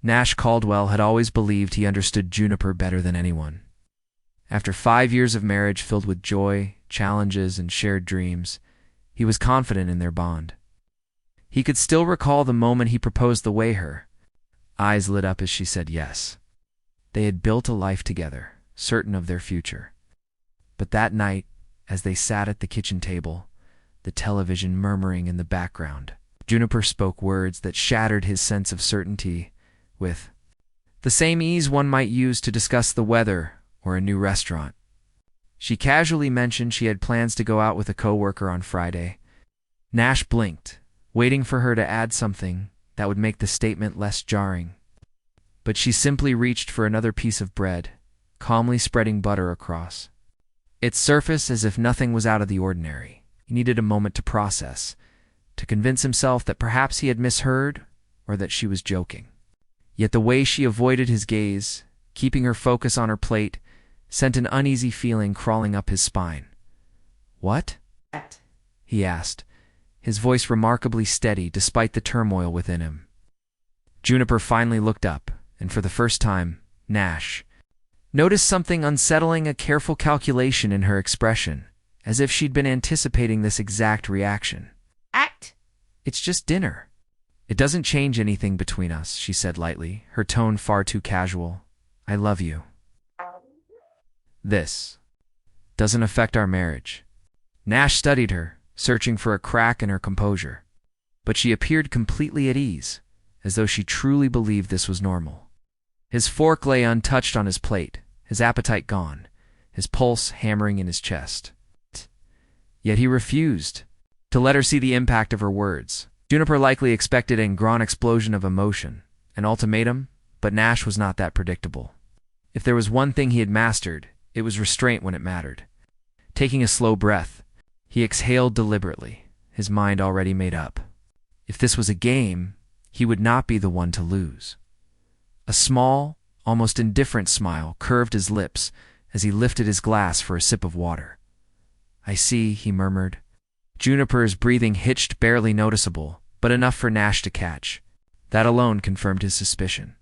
Nash Caldwell had always believed he understood Juniper better than anyone. After 5 years of marriage filled with joy, challenges, and shared dreams, he was confident in their bond. He could still recall the moment he proposed the way her eyes lit up as she said yes. They had built a life together, certain of their future. But that night, as they sat at the kitchen table, the television murmuring in the background, Juniper spoke words that shattered his sense of certainty with the same ease one might use to discuss the weather or a new restaurant. She casually mentioned she had plans to go out with a coworker on Friday. Nash blinked, waiting for her to add something that would make the statement less jarring. But she simply reached for another piece of bread, calmly spreading butter across its surface as if nothing was out of the ordinary. He needed a moment to process, to convince himself that perhaps he had misheard or that she was joking. Yet the way she avoided his gaze, keeping her focus on her plate, sent an uneasy feeling crawling up his spine. "What?" he asked, his voice remarkably steady despite the turmoil within him. Juniper finally looked up, and for the first time, Nash noticed something unsettling, a careful calculation in her expression, as if she'd been anticipating this exact reaction. "It's just dinner. It doesn't change anything between us," she said lightly, her tone far too casual. "I love you. This doesn't affect our marriage." Nash studied her, searching for a crack in her composure. But she appeared completely at ease, as though she truly believed this was normal. His fork lay untouched on his plate, his appetite gone, his pulse hammering in his chest. Yet he refused to let her see the impact of her words. Juniper likely expected a grand explosion of emotion, an ultimatum, but Nash was not that predictable. If there was one thing he had mastered, it was restraint when it mattered. Taking a slow breath, he exhaled deliberately, his mind already made up. If this was a game, he would not be the one to lose. A small, almost indifferent smile curved his lips as he lifted his glass for a sip of water. "I see," he murmured. Juniper's breathing hitched, barely noticeable, but enough for Nash to catch. That alone confirmed his suspicion.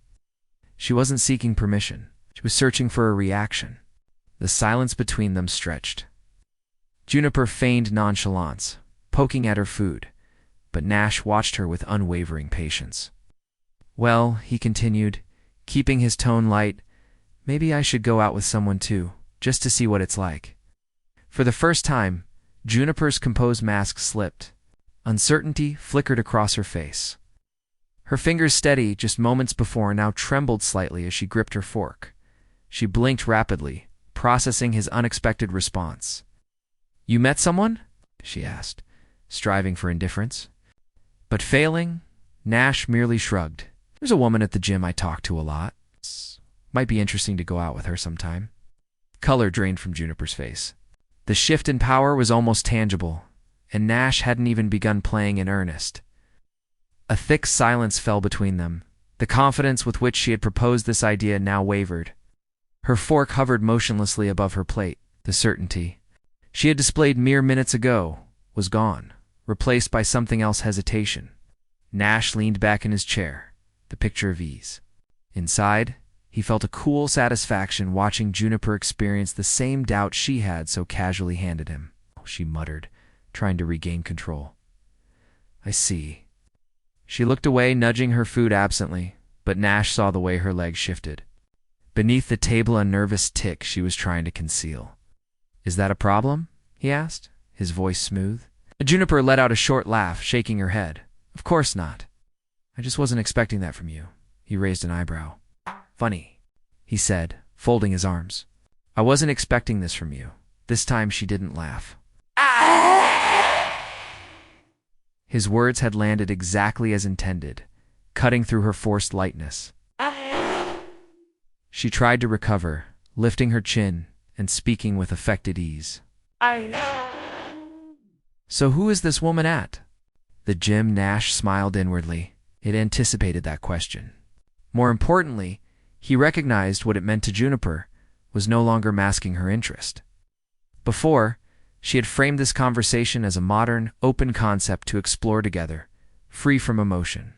She wasn't seeking permission. She was searching for a reaction. The silence between them stretched. Juniper feigned nonchalance, poking at her food, but Nash watched her with unwavering patience. "Well," he continued, keeping his tone light, "maybe I should go out with someone too, just to see what it's like." For the first time, Juniper's composed mask slipped. Uncertainty flickered across her face. Her fingers, steady just moments before, now trembled slightly as she gripped her fork. She blinked rapidly, processing his unexpected response. "You met someone?" she asked, striving for indifference. But failing, Nash merely shrugged. "There's a woman at the gym I talk to a lot. Might be interesting to go out with her sometime." Color drained from Juniper's face. The shift in power was almost tangible, and Nash hadn't even begun playing in earnest. A thick silence fell between them. The confidence with which she had proposed this idea now wavered. Her fork hovered motionlessly above her plate. The certainty she had displayed mere minutes ago was gone, replaced by something else: hesitation. Nash leaned back in his chair, the picture of ease. Inside, he felt a cool satisfaction watching Juniper experience the same doubt she had so casually handed him. She muttered, trying to regain control. "I see." She looked away, nudging her food absently, but Nash saw the way her legs shifted. Beneath the table, a nervous tick she was trying to conceal. "Is that a problem?" he asked, his voice smooth. Juniper let out a short laugh, shaking her head. "Of course not. I just wasn't expecting that from you." He raised an eyebrow. "Funny," he said, folding his arms. "I wasn't expecting this from you." This time she didn't laugh. His words had landed exactly as intended, cutting through her forced lightness. She tried to recover, lifting her chin and speaking with affected ease. "So who is this woman at the gym?" Nash smiled inwardly. It anticipated that question. More importantly, he recognized what it meant to Juniper was no longer masking her interest. Before, she had framed this conversation as a modern, open concept to explore together, free from emotion.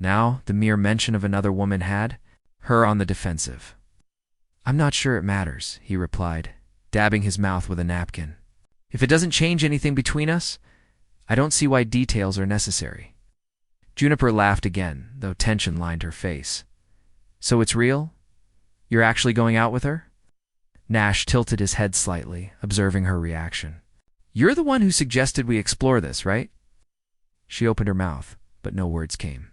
Now, the mere mention of another woman had her on the defensive. "I'm not sure it matters," he replied, dabbing his mouth with a napkin. "If it doesn't change anything between us, I don't see why details are necessary." Juniper laughed again, though tension lined her face. "So it's real? You're actually going out with her?" Nash tilted his head slightly, observing her reaction. "You're the one who suggested we explore this, right?" She opened her mouth, but no words came.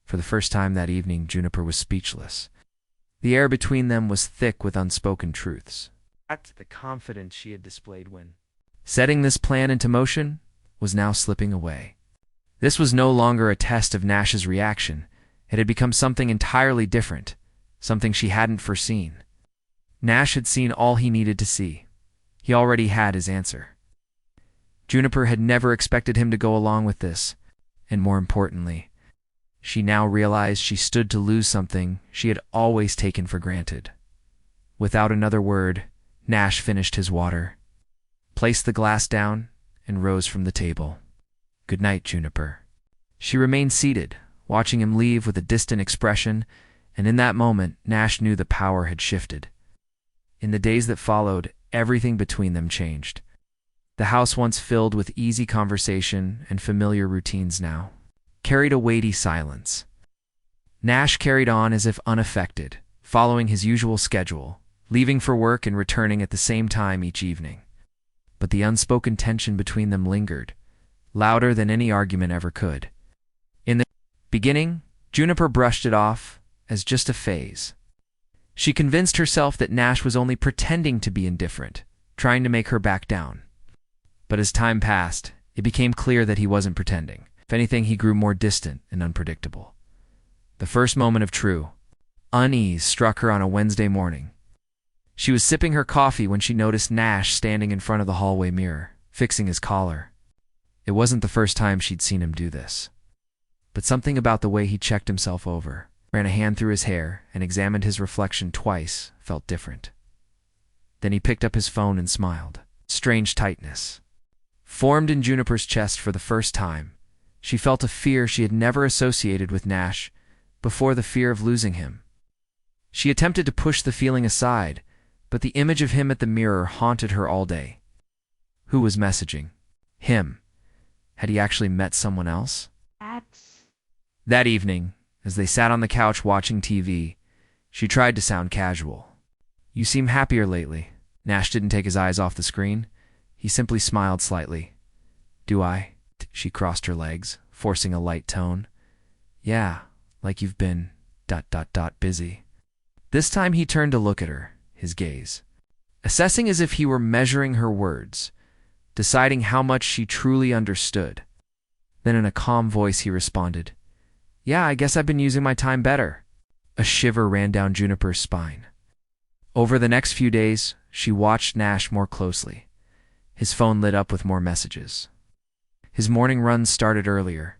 For the first time that evening, Juniper was speechless. The air between them was thick with unspoken truths. The confidence she had displayed when setting this plan into motion was now slipping away. This was no longer a test of Nash's reaction. It had become something entirely different, something she hadn't foreseen. Nash had seen all he needed to see. He already had his answer. Juniper had never expected him to go along with this, and more importantly, she now realized she stood to lose something she had always taken for granted. Without another word, Nash finished his water, placed the glass down, and rose from the table. "Good night, Juniper." She remained seated, watching him leave with a distant expression, and in that moment, Nash knew the power had shifted. In the days that followed, everything between them changed. The house, once filled with easy conversation and familiar routines, now carried a weighty silence. Nash carried on as if unaffected, following his usual schedule, leaving for work and returning at the same time each evening. But the unspoken tension between them lingered, louder than any argument ever could. In the beginning, Juniper brushed it off as just a phase. She convinced herself that Nash was only pretending to be indifferent, trying to make her back down. But as time passed, it became clear that he wasn't pretending. If anything, he grew more distant and unpredictable. The first moment of true unease struck her on a Wednesday morning. She was sipping her coffee when she noticed Nash standing in front of the hallway mirror, fixing his collar. It wasn't the first time she'd seen him do this. But something about the way he checked himself over, ran a hand through his hair, and examined his reflection twice felt different. Then he picked up his phone and smiled. Strange tightness formed in Juniper's chest for the first time. She felt a fear she had never associated with Nash before, the fear of losing him. She attempted to push the feeling aside, but the image of him at the mirror haunted her all day. Who was messaging? Him. Had he actually met someone else? That evening, as they sat on the couch watching TV, she tried to sound casual. "You seem happier lately." Nash didn't take his eyes off the screen. He simply smiled slightly. "Do I?" She crossed her legs, forcing a light tone. "Yeah, like you've been... busy." This time he turned to look at her, his gaze assessing as if he were measuring her words, deciding how much she truly understood. Then in a calm voice he responded, "Yeah, I guess I've been using my time better." A shiver ran down Juniper's spine. Over the next few days, she watched Nash more closely. His phone lit up with more messages. His morning runs started earlier.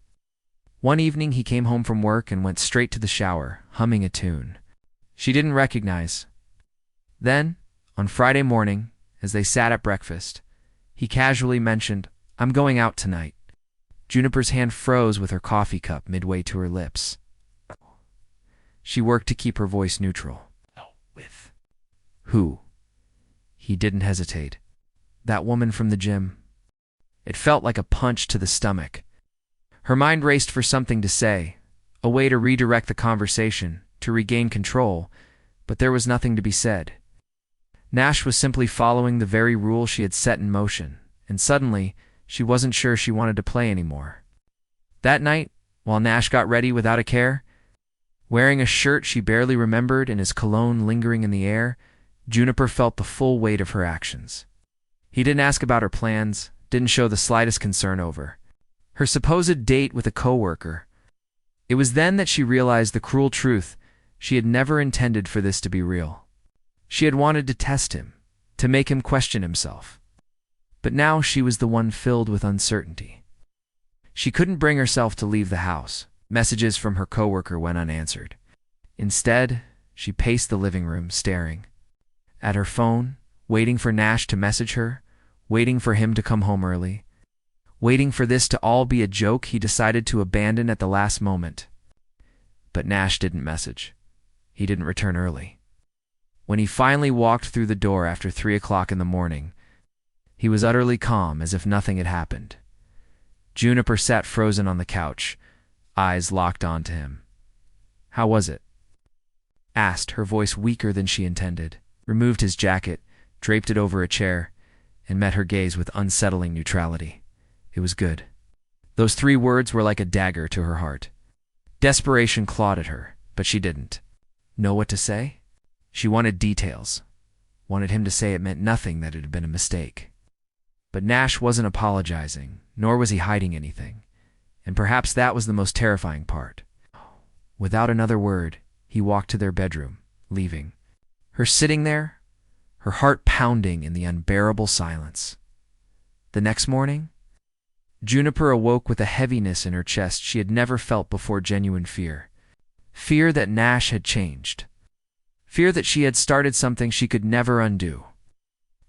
One evening he came home from work and went straight to the shower, humming a tune she didn't recognize. Then, on Friday morning, as they sat at breakfast, he casually mentioned, "I'm going out tonight." Juniper's hand froze with her coffee cup midway to her lips. She worked to keep her voice neutral. "With who?" He didn't hesitate. "That woman from the gym." It felt like a punch to the stomach. Her mind raced for something to say, a way to redirect the conversation, to regain control, but there was nothing to be said. Nash was simply following the very rule she had set in motion, and suddenly, she wasn't sure she wanted to play anymore. That night, while Nash got ready without a care, wearing a shirt she barely remembered and his cologne lingering in the air, Juniper felt the full weight of her actions. He didn't ask about her plans, didn't show the slightest concern over her supposed date with a coworker. It was then that she realized the cruel truth: she had never intended for this to be real. She had wanted to test him, to make him question himself. But now she was the one filled with uncertainty. She couldn't bring herself to leave the house. Messages from her coworker went unanswered. Instead, she paced the living room, staring at her phone, waiting for Nash to message her, waiting for him to come home early, waiting for this to all be a joke he decided to abandon at the last moment. But Nash didn't message. He didn't return early. When he finally walked through the door after 3 o'clock in the morning, he was utterly calm, as if nothing had happened. Juniper sat frozen on the couch, eyes locked onto him. "How was it?" asked, her voice weaker than she intended, removed his jacket, draped it over a chair, and met her gaze with unsettling neutrality. It was good. Those 3 words were like a dagger to her heart. Desperation clawed at her, but she didn't know what to say. She wanted details, wanted him to say it meant nothing, that it had been a mistake. But Nash wasn't apologizing, nor was he hiding anything, and perhaps that was the most terrifying part. Without another word, he walked to their bedroom, leaving her sitting there, her heart pounding in the unbearable silence. The next morning, Juniper awoke with a heaviness in her chest she had never felt before. Genuine fear. Fear that Nash had changed. Fear that she had started something she could never undo.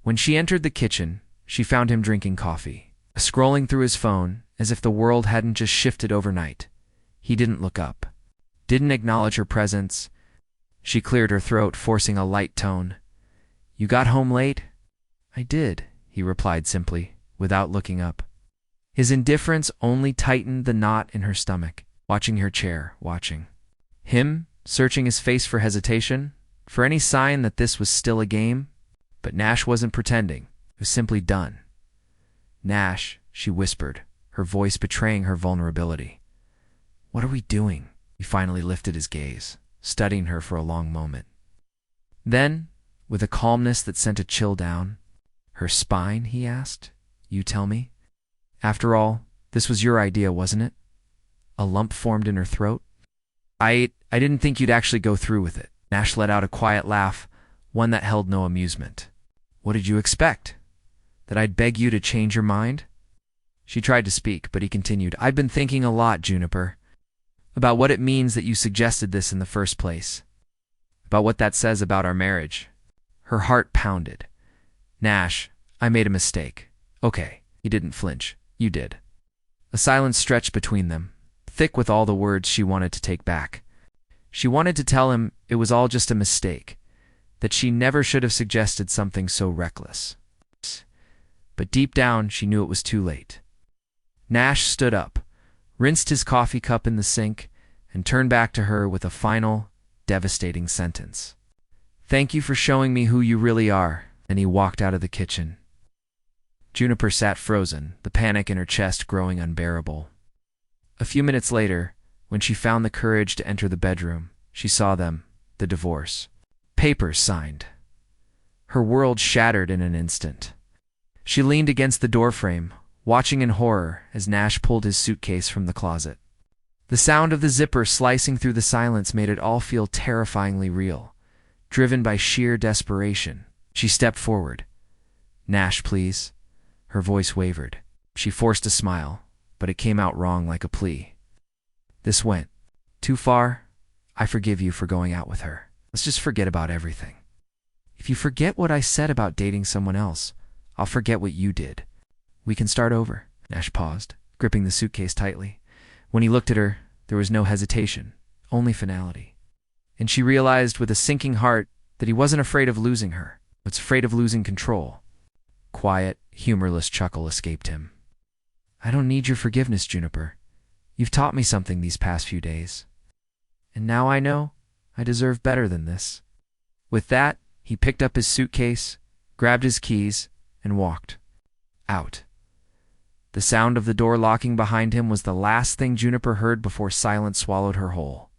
When she entered the kitchen, she found him drinking coffee, scrolling through his phone as if the world hadn't just shifted overnight. He didn't look up, didn't acknowledge her presence. She cleared her throat, forcing a light tone. "You got home late?" "I did," he replied simply, without looking up. His indifference only tightened the knot in her stomach, watching her chair, watching him, searching his face for hesitation, for any sign that this was still a game. But Nash wasn't pretending. It was simply done. "Nash," she whispered, her voice betraying her vulnerability. "What are we doing?" He finally lifted his gaze, studying her for a long moment. Then, with a calmness that sent a chill down her spine, he asked, "You tell me? After all, this was your idea, wasn't it?" A lump formed in her throat. I didn't think you'd actually go through with it." Nash let out a quiet laugh, one that held no amusement. "What did you expect? That I'd beg you to change your mind?" She tried to speak, but he continued, "I've been thinking a lot, Juniper, about what it means that you suggested this in the first place, about what that says about our marriage." Her heart pounded. "Nash, I made a mistake." "Okay." He didn't flinch. "You did." A silence stretched between them, thick with all the words she wanted to take back. She wanted to tell him it was all just a mistake, that she never should have suggested something so reckless. But deep down, she knew it was too late. Nash stood up, rinsed his coffee cup in the sink, and turned back to her with a final, devastating sentence. "Thank you for showing me who you really are." And he walked out of the kitchen. Juniper sat frozen, the panic in her chest growing unbearable. A few minutes later, when she found the courage to enter the bedroom, she saw them, the divorce papers signed. Her world shattered in an instant. She leaned against the doorframe, watching in horror as Nash pulled his suitcase from the closet. The sound of the zipper slicing through the silence made it all feel terrifyingly real. Driven by sheer desperation, she stepped forward. "Nash, please." Her voice wavered. She forced a smile, but it came out wrong, like a plea. "This went too far. I forgive you for going out with her. Let's just forget about everything. If you forget what I said about dating someone else, I'll forget what you did. We can start over." Nash paused, gripping the suitcase tightly. When he looked at her, there was no hesitation, only finality. And she realized with a sinking heart that he wasn't afraid of losing her, but afraid of losing control. Quiet, humorless chuckle escaped him. "I don't need your forgiveness, Juniper. You've taught me something these past few days. And now I know I deserve better than this." With that, he picked up his suitcase, grabbed his keys, and walked out. The sound of the door locking behind him was the last thing Juniper heard before silence swallowed her whole.